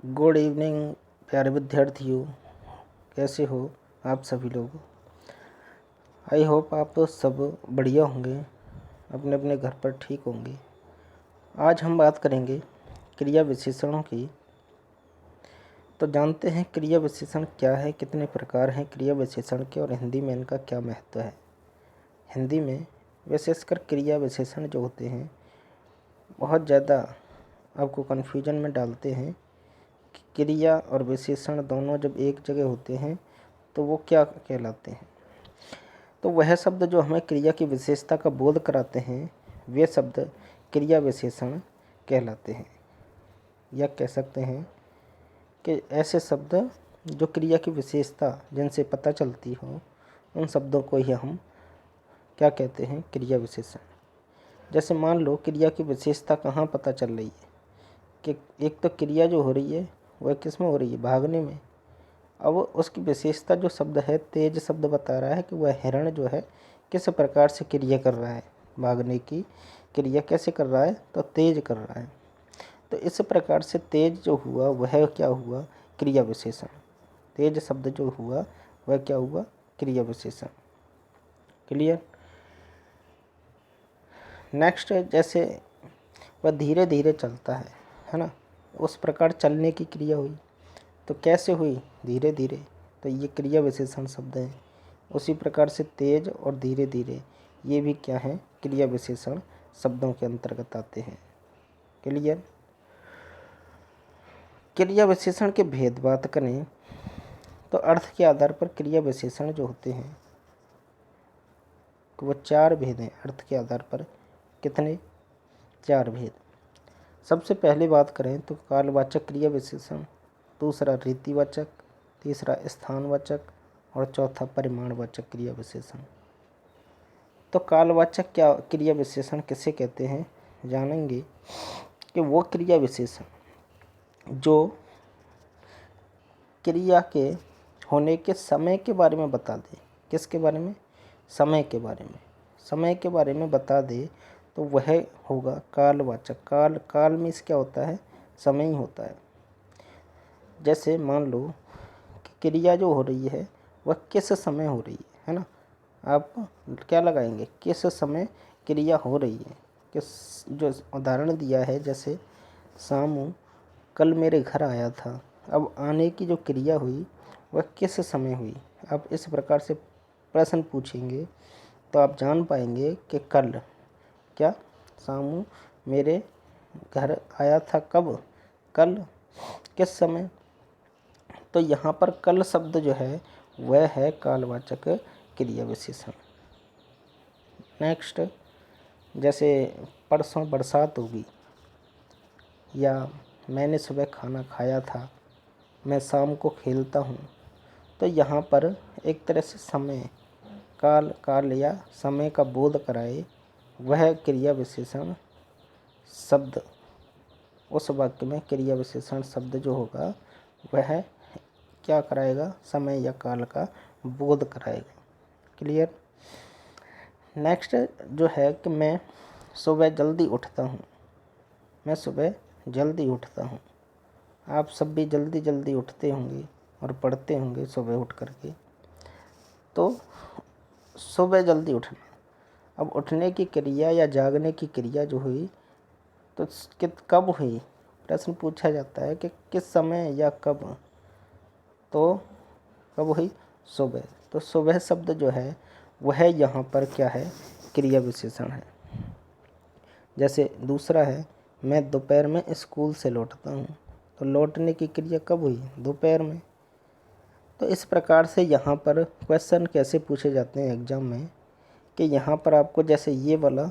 Good evening प्यारे विद्यार्थियों, कैसे हो आप सभी लोग। आई होप आप सब बढ़िया होंगे, अपने अपने घर पर ठीक होंगे। आज हम बात करेंगे क्रिया विशेषणों की। तो जानते हैं क्रिया विशेषण क्या है, कितने प्रकार हैं क्रिया विशेषण के और हिंदी में इनका क्या महत्व है। हिंदी में विशेषकर क्रिया विशेषण जो होते हैं बहुत ज़्यादा आपको कन्फ्यूजन में डालते हैं। क्रिया और विशेषण दोनों जब एक जगह होते हैं तो वो क्या कहलाते हैं। तो वह शब्द जो हमें क्रिया की विशेषता का बोध कराते हैं वे शब्द क्रिया विशेषण कहलाते हैं, या कह सकते हैं कि ऐसे शब्द जो क्रिया की विशेषता जिनसे पता चलती हो उन शब्दों को ही हम क्या कहते हैं, क्रिया विशेषण। जैसे मान लो क्रिया की विशेषता कहाँ पता चल रही है कि एक तो क्रिया जो हो रही है वह किस में हो रही है, भागने में। अब उसकी विशेषता जो शब्द है तेज शब्द बता रहा है कि वह हिरण जो है किस प्रकार से क्रिया कर रहा है, भागने की क्रिया कैसे कर रहा है, तो तेज कर रहा है। तो इस प्रकार से तेज जो हुआ वह क्या हुआ, क्रिया विशेषण। तेज शब्द जो हुआ वह क्या हुआ, क्रिया विशेषण। क्लियर। नेक्स्ट, जैसे वह धीरे धीरे चलता है ना, उस प्रकार चलने की क्रिया हुई। तो कैसे हुई, धीरे धीरे, तो ये क्रिया विशेषण शब्द है। उसी प्रकार से तेज और धीरे धीरे ये भी क्या है, क्रिया विशेषण शब्दों के अंतर्गत आते हैं। क्लियर। क्रिया विशेषण के भेद बात करें तो अर्थ के आधार पर क्रिया विशेषण जो होते हैं वो चार भेद हैं। अर्थ के आधार पर कितने, चार भेद। सबसे पहले बात करें तो कालवाचक क्रिया विशेषण, दूसरा रीतिवाचक, तीसरा स्थानवाचक और चौथा परिमाणवाचक क्रिया विशेषण। तो कालवाचक क्या क्रिया विशेषण किसे कहते हैं, जानेंगे कि वो क्रिया विशेषण जो क्रिया के होने के समय के बारे में बता दे। किसके बारे में, समय के बारे में। समय के बारे में बता दे तो वह होगा कालवाचक। काल में क्या होता है, समय ही होता है। जैसे मान लो कि क्रिया जो हो रही है वह किस समय हो रही है ना, आप क्या लगाएंगे, किस समय क्रिया हो रही है। किस, जो उदाहरण दिया है जैसे सामू कल मेरे घर आया था। अब आने की जो क्रिया हुई वह किस समय हुई। आप इस प्रकार से प्रश्न पूछेंगे तो आप जान पाएंगे कि कल, क्या सामू मेरे घर आया था, कब, कल, किस समय। तो यहाँ पर कल शब्द जो है वह है कालवाचक क्रिया विशेषण। नेक्स्ट, जैसे परसों बरसात होगी, या मैंने सुबह खाना खाया था, मैं शाम को खेलता हूँ। तो यहाँ पर एक तरह से समय, काल या समय का बोध कराए वह क्रिया विशेषण शब्द, उस वाक्य में क्रिया विशेषण शब्द जो होगा वह क्या कराएगा, समय या काल का बोध कराएगा। क्लियर। नेक्स्ट जो है कि मैं सुबह जल्दी उठता हूँ, मैं सुबह जल्दी उठता हूँ। आप सब भी जल्दी जल्दी उठते होंगे और पढ़ते होंगे सुबह उठ करके। तो सुबह जल्दी उठना, अब उठने की क्रिया या जागने की क्रिया जो हुई तो कब हुई, प्रश्न पूछा जाता है कि किस समय या कब। तो कब हुई, सुबह। तो सुबह शब्द जो है वह यहाँ पर क्या है, क्रिया विशेषण है। जैसे दूसरा है मैं दोपहर में स्कूल से लौटता हूँ। तो लौटने की क्रिया कब हुई, दोपहर में। तो इस प्रकार से यहाँ पर क्वेश्चन कैसे पूछे जाते हैं एग्जाम में कि यहाँ पर आपको जैसे ये वाला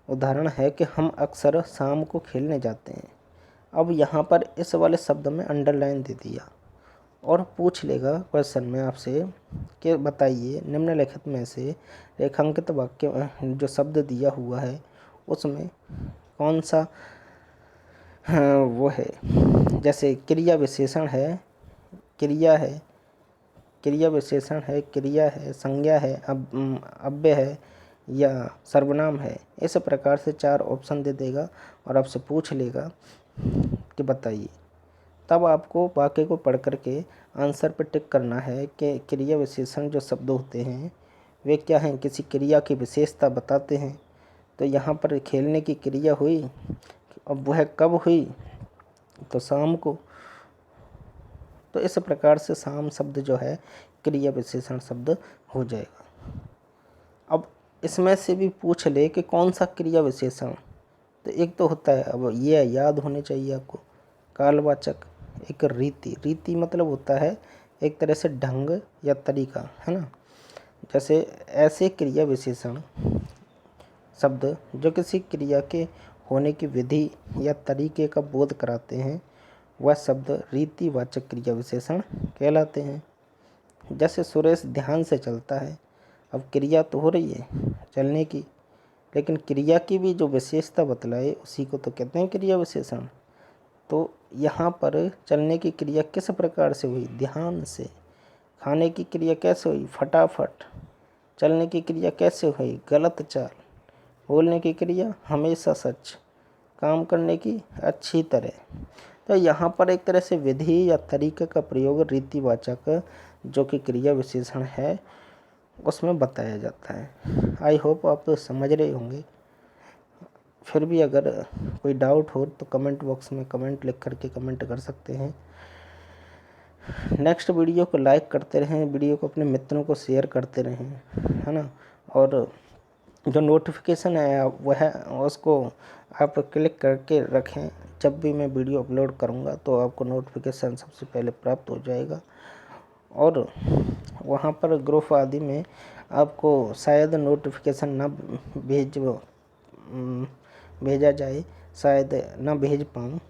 उदाहरण है कि हम अक्सर शाम को खेलने जाते हैं। अब यहाँ पर इस वाले शब्द में अंडरलाइन दे दिया और पूछ लेगा क्वेश्चन में आपसे कि बताइए निम्नलिखित में से रेखांकित वाक्य जो शब्द दिया हुआ है उसमें कौन सा वो है। जैसे क्रिया विशेषण है, क्रिया है, क्रिया विशेषण है, क्रिया है, संज्ञा है, अव्यय है या सर्वनाम है। इस प्रकार से चार ऑप्शन दे देगा और आपसे पूछ लेगा कि बताइए। तब आपको वाक्य को पढ़ करके आंसर पर टिक करना है कि क्रिया विशेषण जो शब्द होते हैं वे क्या हैं, किसी क्रिया की विशेषता बताते हैं। तो यहाँ पर खेलने की क्रिया हुई, अब वह कब हुई, तो शाम को। तो इस प्रकार से शाम शब्द जो है क्रिया विशेषण शब्द हो जाएगा। अब इसमें से भी पूछ ले कि कौन सा क्रिया विशेषण, तो एक तो होता है, अब ये याद होने चाहिए आपको, कालवाचक, एक रीति। रीति मतलब होता है एक तरह से ढंग या तरीका, है ना। जैसे ऐसे क्रिया विशेषण शब्द जो किसी क्रिया के होने की विधि या तरीके का बोध कराते हैं वह शब्द रीतिवाचक क्रिया विशेषण कहलाते हैं। जैसे सुरेश ध्यान से चलता है, अब क्रिया तो हो रही है चलने की, लेकिन क्रिया की भी जो विशेषता बतलाए उसी को तो कहते हैं क्रिया विशेषण। तो यहाँ पर चलने की क्रिया किस प्रकार से हुई, ध्यान से। खाने की क्रिया कैसे हुई, फटाफट। चलने की क्रिया कैसे हुई, गलत चाल। बोलने की क्रिया हमेशा सच। काम करने की अच्छी तरह। तो यहाँ पर एक तरह से विधि या तरीके का प्रयोग रीतिवाचक जो कि क्रिया विशेषण है उसमें बताया जाता है। आई होप आप समझ रहे होंगे। फिर भी अगर कोई डाउट हो तो कमेंट बॉक्स में कमेंट लिख करके कमेंट कर सकते हैं। नेक्स्ट वीडियो को लाइक करते रहें, वीडियो को अपने मित्रों को शेयर करते रहें, है ना। और जो नोटिफिकेशन है वह उसको आप क्लिक करके रखें, जब भी मैं वीडियो अपलोड करूंगा तो आपको नोटिफिकेशन सबसे पहले प्राप्त हो जाएगा। और वहां पर ग्रुप आदि में आपको शायद नोटिफिकेशन ना भेजा जाए, शायद ना भेज पाऊँ,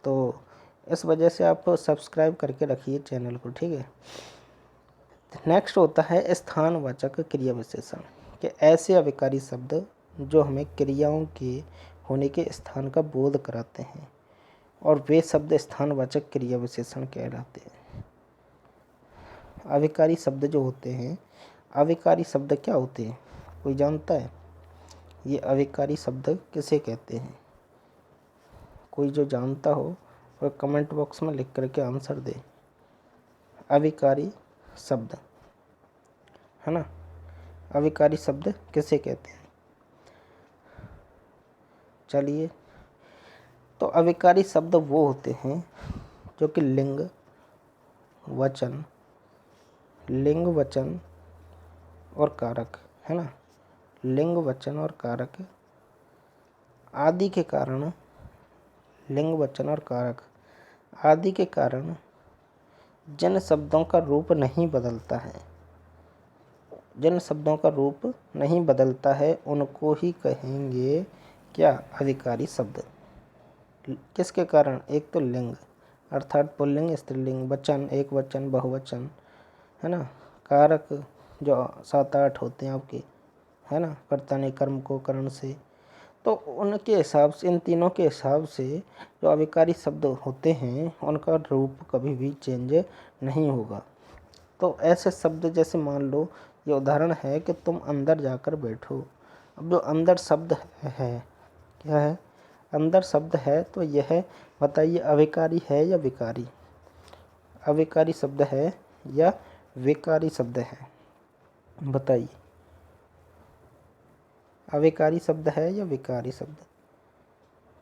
तो इस वजह से आप सब्सक्राइब करके रखिए चैनल को, ठीक है। नेक्स्ट होता है स्थानवाचक क्रिया विशेषण, कि ऐसे अविकारी शब्द जो हमें क्रियाओं के होने के स्थान का बोध कराते हैं और वे शब्द स्थानवाचक क्रिया विशेषण कहलाते हैं। अविकारी शब्द जो होते हैं, अविकारी शब्द क्या होते हैं, कोई जानता है? ये अविकारी शब्द किसे कहते हैं? कोई जो जानता हो वह कमेंट बॉक्स में लिख करके आंसर दे। अविकारी शब्द, है ना, अविकारी शब्द किसे कहते हैं? चलिए, तो अविकारी शब्द वो होते हैं जो कि लिंग वचन और कारक, है ना, लिंग वचन और कारक आदि के कारण, लिंग वचन और कारक आदि के कारण जिन शब्दों का रूप नहीं बदलता है, जिन शब्दों का रूप नहीं बदलता है उनको ही कहेंगे क्या, अविकारी शब्द। किसके कारण, एक तो लिंग अर्थात पुल्लिंग स्त्रीलिंग, वचन एक वचन बहुवचन, है ना, कारक जो 7-8 होते हैं आपके, है ना, कर्ता ने कर्म को करण से, तो उनके हिसाब से, इन तीनों के हिसाब से जो अविकारी शब्द होते हैं उनका रूप कभी भी चेंज नहीं होगा। तो ऐसे शब्द जैसे मान लो, ये उदाहरण है कि तुम अंदर जाकर बैठो। अब जो अंदर शब्द है क्या है, अंदर शब्द है, तो यह बताइए अविकारी है या विकारी, अविकारी शब्द है या विकारी शब्द है, बताइए, अविकारी शब्द है या विकारी शब्द।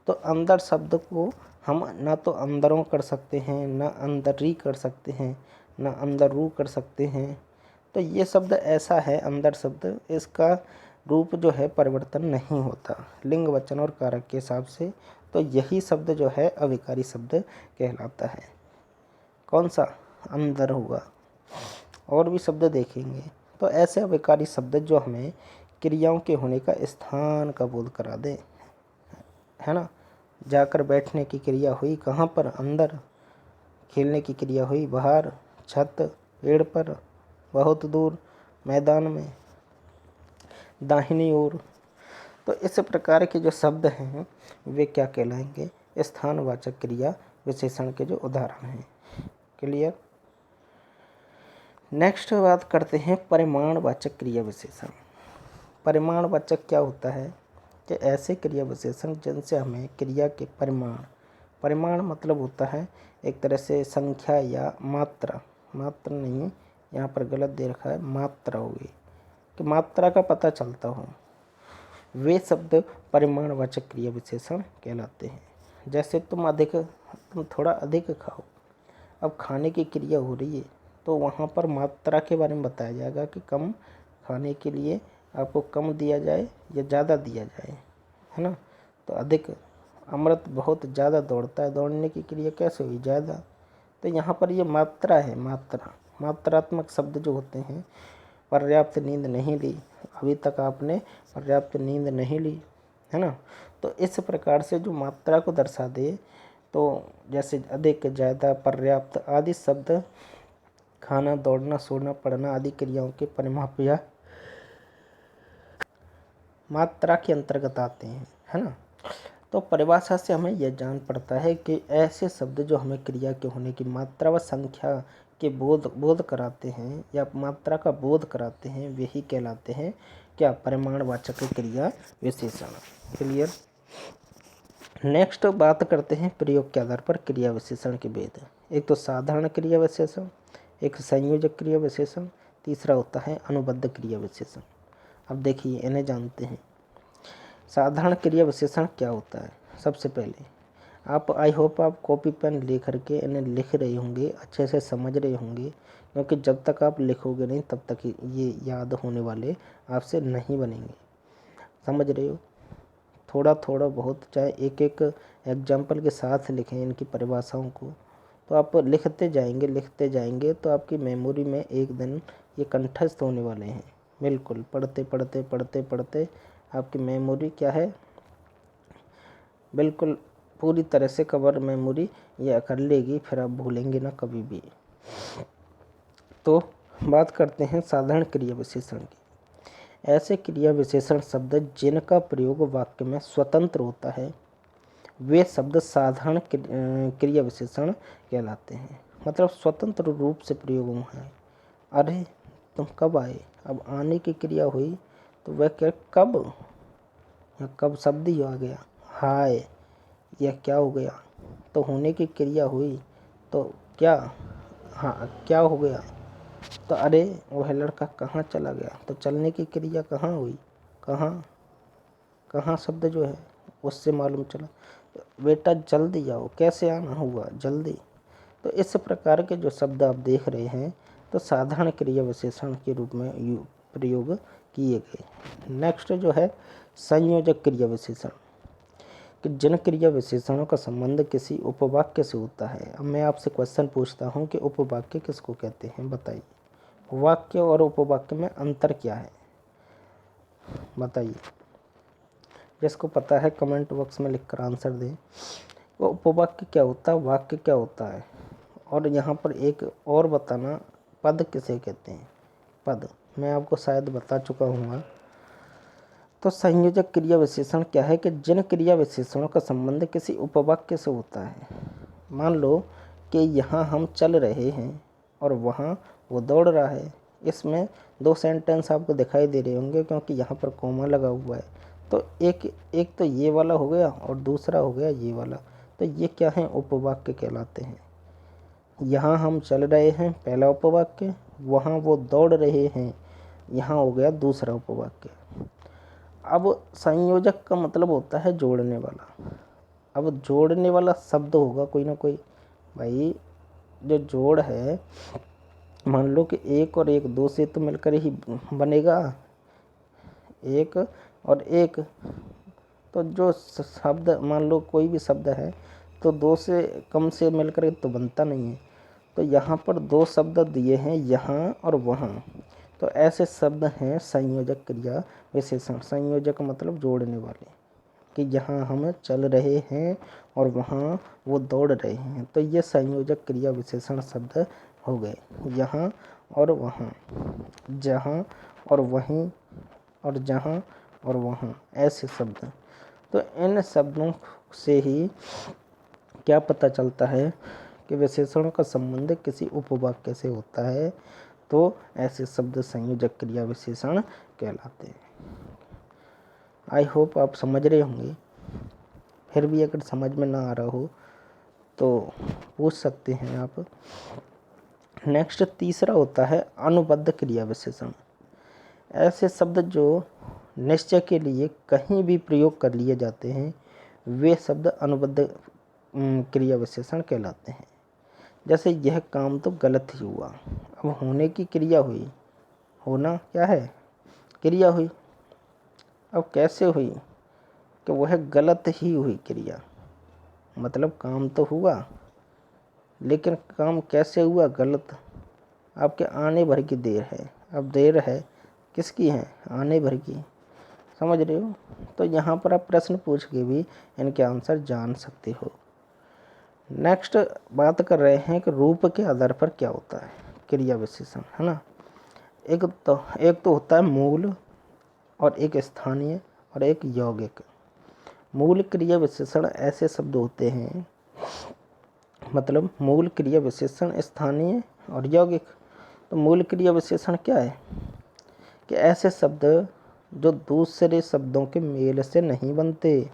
तो अंदर शब्द को हम ना तो अंदरों कर सकते हैं, ना अंदरी कर सकते हैं, ना अंदरू कर सकते हैं। तो ये शब्द ऐसा है, अंदर शब्द, इसका रूप जो है परिवर्तन नहीं होता लिंग वचन और कारक के हिसाब से। तो यही शब्द जो है अविकारी शब्द कहलाता है। कौन सा, अंदर हुआ। और भी शब्द देखेंगे। तो ऐसे अविकारी शब्द जो हमें क्रियाओं के होने का स्थान का बोध करा दे, है ना। जाकर बैठने की क्रिया हुई कहाँ पर, अंदर। खेलने की क्रिया हुई बाहर, छत, पेड़ पर, बहुत दूर, मैदान में, दाहिनी ओर। तो इस प्रकार के जो शब्द हैं वे क्या कहलाएंगे, स्थानवाचक क्रिया विशेषण के जो उदाहरण हैं। क्लियर। नेक्स्ट बात करते हैं परिमाणवाचक क्रिया विशेषण। परिमाणवाचक क्या होता है, कि ऐसे क्रिया विशेषण जिनसे हमें क्रिया के परिमाण, परिमाण मतलब होता है एक तरह से संख्या या मात्रा, मात्रा नहीं, यहाँ पर गलत दे रखा है, मात्रा होगी कि मात्रा का पता चलता हो, वे शब्द परिमाणवाचक क्रिया विशेषण कहलाते हैं। जैसे तुम थोड़ा अधिक खाओ, अब खाने की क्रिया हो रही है तो वहाँ पर मात्रा के बारे में बताया जाएगा कि कम खाने के लिए आपको कम दिया जाए या ज़्यादा दिया जाए, है ना। तो अधिक, अमृत बहुत ज़्यादा दौड़ता है, दौड़ने की क्रिया कैसे हुई, ज़्यादा। तो यहाँ पर ये मात्रा है, मात्रा, मात्रात्मक शब्द जो होते हैं। पर्याप्त नींद नहीं ली, अभी तक आपने पर्याप्त नींद नहीं ली, है ना। तो इस प्रकार से जो मात्रा को दर्शा दे, तो जैसे अधिक, ज़्यादा, पर्याप्त आदि शब्द खाना, दौड़ना, सोना, पढ़ना आदि क्रियाओं के परिमाप या मात्रा के अंतर्गत आते हैं, है ना। तो परिभाषा से हमें यह जान पड़ता है कि ऐसे शब्द जो हमें क्रिया के होने की मात्रा व संख्या के बोध कराते हैं या मात्रा का बोध कराते हैं, वही कहलाते हैं क्या, परिमाणवाचक क्रिया विशेषण। क्लियर। नेक्स्ट बात करते हैं प्रयोग के आधार पर क्रिया विशेषण के भेद। एक तो साधारण क्रिया विशेषण, एक संयोजक क्रिया विशेषण, तीसरा होता है अनुबद्ध क्रिया विशेषण। अब देखिए इन्हें जानते हैं। साधारण क्रिया विशेषण क्या होता है। सबसे पहले आप, आई होप आप कॉपी पेन ले करके इन्हें लिख रहे होंगे, अच्छे से समझ रहे होंगे, क्योंकि जब तक आप लिखोगे नहीं तब तक ये याद होने वाले आपसे नहीं बनेंगे। समझ रहे हो, थोड़ा थोड़ा बहुत, चाहे एक एक एग्जाम्पल के साथ लिखें इनकी परिभाषाओं को, तो आप लिखते जाएंगे तो आपकी मेमोरी में एक दिन ये कंठस्थ होने वाले हैं। बिल्कुल, पढ़ते पढ़ते पढ़ते पढ़ते आपकी मेमोरी क्या है, बिल्कुल पूरी तरह से कवर मेमोरी ये कर लेगी, फिर आप भूलेंगे ना कभी भी। तो बात करते हैं साधारण क्रिया विशेषण की। ऐसे क्रिया विशेषण शब्द जिनका प्रयोग वाक्य में स्वतंत्र होता है, वे शब्द साधारण क्रिया विशेषण कहलाते हैं। मतलब स्वतंत्र रूप से प्रयोग हुआ है। अरे तुम कब आए, अब आने की क्रिया हुई तो वह क्या, कब, या कब शब्द ही आ गया, हाय, यह क्या हो गया, तो होने की क्रिया हुई तो क्या, हाँ क्या हो गया, तो अरे वह लड़का कहाँ चला गया, तो चलने की क्रिया कहाँ हुई, कहाँ शब्द जो है उससे मालूम चला। बेटा जल्दी आओ, कैसे आना हुआ, जल्दी। तो इस प्रकार के जो शब्द आप देख रहे हैं तो साधारण क्रिया विशेषण के रूप में प्रयोग किए गए। नेक्स्ट जो है संयोजक क्रिया विशेषण, कि जिन क्रिया विशेषणों का संबंध किसी उपवाक्य से होता है। अब मैं आपसे क्वेश्चन पूछता हूँ कि उपवाक्य किसको कहते हैं, बताइए। वाक्य और उपवाक्य में अंतर क्या है, बताइए। जिसको पता है कमेंट बॉक्स में लिखकर आंसर दें। वो उपवाक्य क्या होता है, वाक्य क्या होता है, और यहाँ पर एक और बताना, पद किसे कहते हैं। पद मैं आपको शायद बता चुका हूँ। तो संयोजक क्रिया विशेषण क्या है कि जिन क्रिया विशेषणों का संबंध किसी उपवाक्य से होता है। मान लो कि यहाँ हम चल रहे हैं और वहाँ वो दौड़ रहा है। इसमें दो सेंटेंस आपको दिखाई दे रहे होंगे क्योंकि यहाँ पर कॉमा लगा हुआ है। तो एक तो ये वाला हो गया और दूसरा हो गया ये वाला। तो ये क्या है, उपवाक्य कहलाते हैं। यहाँ हम चल रहे हैं पहला उपवाक्य, वहाँ वो दौड़ रहे हैं यहाँ हो गया दूसरा उपवाक्य। अब संयोजक का मतलब होता है जोड़ने वाला। अब जोड़ने वाला शब्द होगा कोई ना कोई। भाई जो जोड़ है, मान लो कि एक और एक दो से तो मिलकर ही बनेगा, एक और एक। तो जो शब्द, मान लो कोई भी शब्द है तो दो से कम से मिलकर तो बनता नहीं है। तो यहाँ पर दो शब्द दिए हैं, यहाँ और वहाँ। तो ऐसे शब्द हैं संयोजक क्रिया विशेषण। संयोजक मतलब जोड़ने वाले, कि यहाँ हम चल रहे हैं और वहाँ वो दौड़ रहे हैं। तो ये संयोजक क्रिया विशेषण शब्द हो गए। यहाँ और वहाँ, जहाँ और वहीं, और जहाँ और वहाँ, ऐसे शब्द। तो इन शब्दों से ही क्या पता चलता है कि विशेषणों का संबंध किसी उपवाक्य से होता है। तो ऐसे शब्द संयोजक क्रिया विशेषण कहलाते हैं। आई होप आप समझ रहे होंगे। फिर भी अगर समझ में ना आ रहा हो तो पूछ सकते हैं आप। नेक्स्ट तीसरा होता है अनुबद्ध क्रिया विशेषण। ऐसे शब्द जो निश्चय के लिए कहीं भी प्रयोग कर लिए जाते हैं वे शब्द अनुबद्ध क्रिया विशेषण कहलाते हैं। जैसे यह काम तो गलत ही हुआ, अब होने की क्रिया हुई, होना क्या है, क्रिया हुई। अब कैसे हुई कि वह गलत ही हुई क्रिया, मतलब काम तो हुआ लेकिन काम कैसे हुआ, गलत। आपके आने भर की देर है, अब देर है किसकी है, आने भर की, समझ रहे हो। तो यहाँ पर आप प्रश्न पूछ के भी इनके आंसर जान सकते हो। नेक्स्ट बात कर रहे हैं कि रूप के आधार पर क्या होता है क्रिया विशेषण, है ना। एक तो होता है मूल, और एक स्थानीय, और एक यौगिक। मूल क्रिया विशेषण ऐसे शब्द होते हैं, मतलब मूल क्रिया विशेषण, स्थानीय और यौगिक। तो मूल क्रिया विशेषण क्या है कि ऐसे शब्द जो दूसरे शब्दों के मेल से नहीं बनते,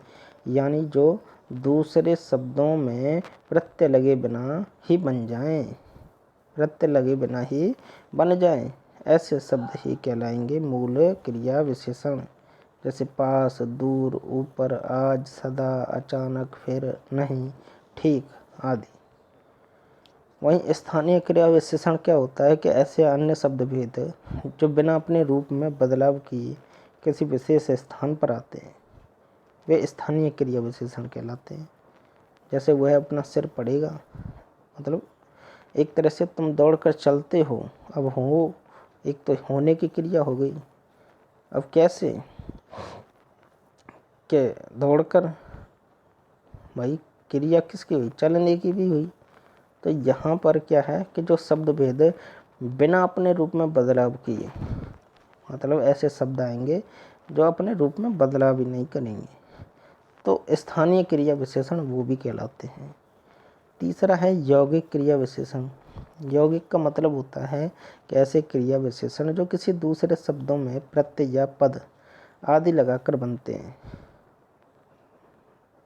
यानी जो दूसरे शब्दों में प्रत्यय लगे बिना ही बन जाएं, प्रत्यय लगे बिना ही बन जाएं, ऐसे शब्द ही कहलाएंगे मूल क्रिया विशेषण। जैसे पास, दूर, ऊपर, आज, सदा, अचानक, फिर, नहीं, ठीक आदि। वहीं स्थानीय क्रिया विशेषण क्या होता है कि ऐसे अन्य शब्द भेद जो बिना अपने रूप में बदलाव किए किसी विशेष स्थान पर आते हैं वे स्थानीय क्रिया विशेषण कहलाते हैं। जैसे वह अपना सिर पड़ेगा, मतलब एक तरह से तुम दौड़कर चलते हो, अब हो, एक तो होने की क्रिया हो गई। अब कैसे कि दौड़कर, भाई क्रिया किसकी हुई, चलने की भी हुई। तो यहाँ पर क्या है कि जो शब्द भेद बिना अपने रूप में बदलाव किए, मतलब ऐसे शब्द आएंगे जो अपने रूप में बदलाव भी नहीं करेंगे, तो स्थानीय क्रिया विशेषण वो भी कहलाते हैं। तीसरा है यौगिक क्रिया विशेषण। यौगिक का मतलब होता है कि ऐसे क्रिया विशेषण जो किसी दूसरे शब्दों में प्रत्यय या पद आदि लगाकर बनते हैं,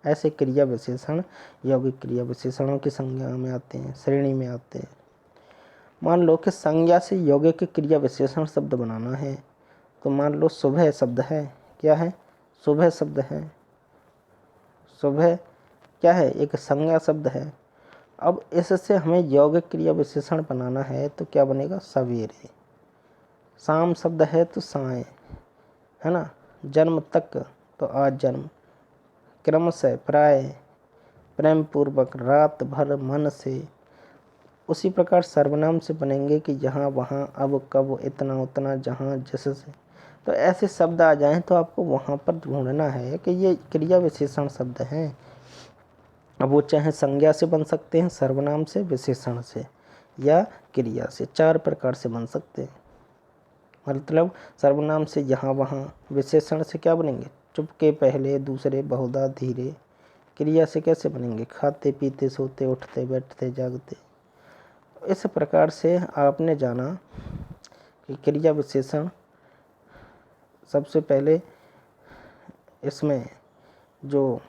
ऐसे क्रिया विशेषण यौगिक क्रिया विशेषणों की संज्ञा में आते हैं, श्रेणी में आते हैं। मान लो कि संज्ञा से यौगिक क्रिया विशेषण शब्द बनाना है, तो मान लो सुबह शब्द है, क्या है, सुबह शब्द है। सुबह क्या है, एक संज्ञा शब्द है। अब इससे हमें यौगिक क्रिया विशेषण बनाना है तो क्या बनेगा, सवेरे। शाम शब्द है तो साय, है ना। जन्म तक तो आज जन्म, क्रमशः, प्राय, प्रेम पूर्वक, रात भर, मन से। उसी प्रकार सर्वनाम से बनेंगे कि यहाँ, वहाँ, अब, कब, इतना, उतना, जहाँ, जिससे। तो ऐसे शब्द आ जाएं तो आपको वहाँ पर ढूंढना है कि ये क्रिया विशेषण शब्द हैं। अब वो चाहे संज्ञा से बन सकते हैं, सर्वनाम से, विशेषण से, या क्रिया से, 4 प्रकार से बन सकते हैं। मतलब सर्वनाम से यहाँ, वहाँ, विशेषण से क्या बनेंगे, चुपके, पहले, दूसरे, बहुधा, धीरे। क्रिया से कैसे बनेंगे, खाते, पीते, सोते, उठते, बैठते, जागते। इस प्रकार से आपने जाना कि क्रिया विशेषण सबसे पहले इसमें जो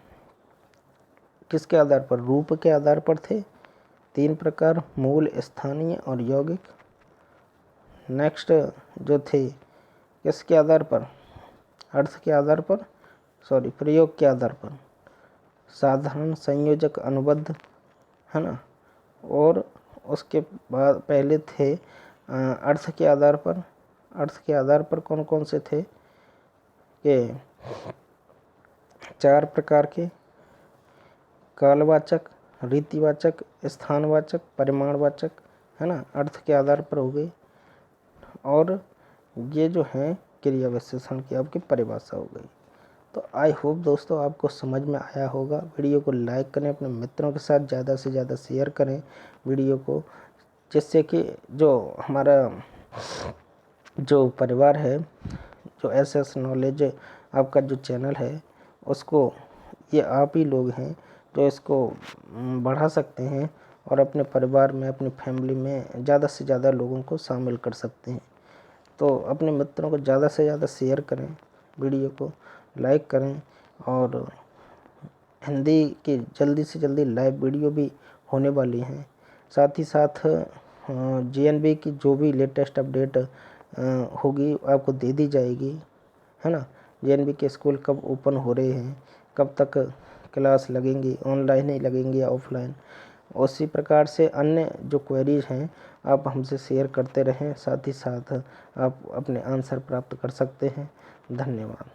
किसके आधार पर, रूप के आधार पर थे 3 प्रकार, मूल, स्थानीय और यौगिक। नेक्स्ट जो थे किसके आधार पर, अर्थ के आधार पर, सॉरी प्रयोग के आधार पर, साधारण, संयोजक, अनुबद्ध, है ना। और उसके बाद पहले थे अर्थ के आधार पर। अर्थ के आधार पर कौन कौन से थे, कि 4 प्रकार के, कालवाचक, रीतिवाचक, स्थानवाचक, परिमाणवाचक, है ना, अर्थ के आधार पर हो गए। और ये जो है क्रिया विशेषण की आपकी परिभाषा हो गई। तो आई होप दोस्तों आपको समझ में आया होगा। वीडियो को लाइक करें, अपने मित्रों के साथ ज़्यादा से ज़्यादा शेयर करें वीडियो को, जिससे कि जो हमारा जो परिवार है, जो एस नॉलेज आपका जो चैनल है, उसको ये आप ही लोग हैं जो इसको बढ़ा सकते हैं और अपने परिवार में, अपनी फैमिली में ज़्यादा से ज़्यादा लोगों को शामिल कर सकते हैं। तो अपने मित्रों को ज़्यादा से ज़्यादा शेयर करें, वीडियो को लाइक करें, और हिंदी की जल्दी से जल्दी लाइव वीडियो भी होने वाली हैं। साथ ही साथ जेएनवी की जो भी लेटेस्ट अपडेट होगी आपको दे दी जाएगी, है ना। जेएनवी के स्कूल कब ओपन हो रहे हैं, कब तक क्लास लगेंगी, ऑनलाइन ही लगेंगी या ऑफलाइन। उसी प्रकार से अन्य जो क्वेरीज हैं आप हमसे शेयर करते रहें, साथ ही साथ आप अपने आंसर प्राप्त कर सकते हैं। धन्यवाद।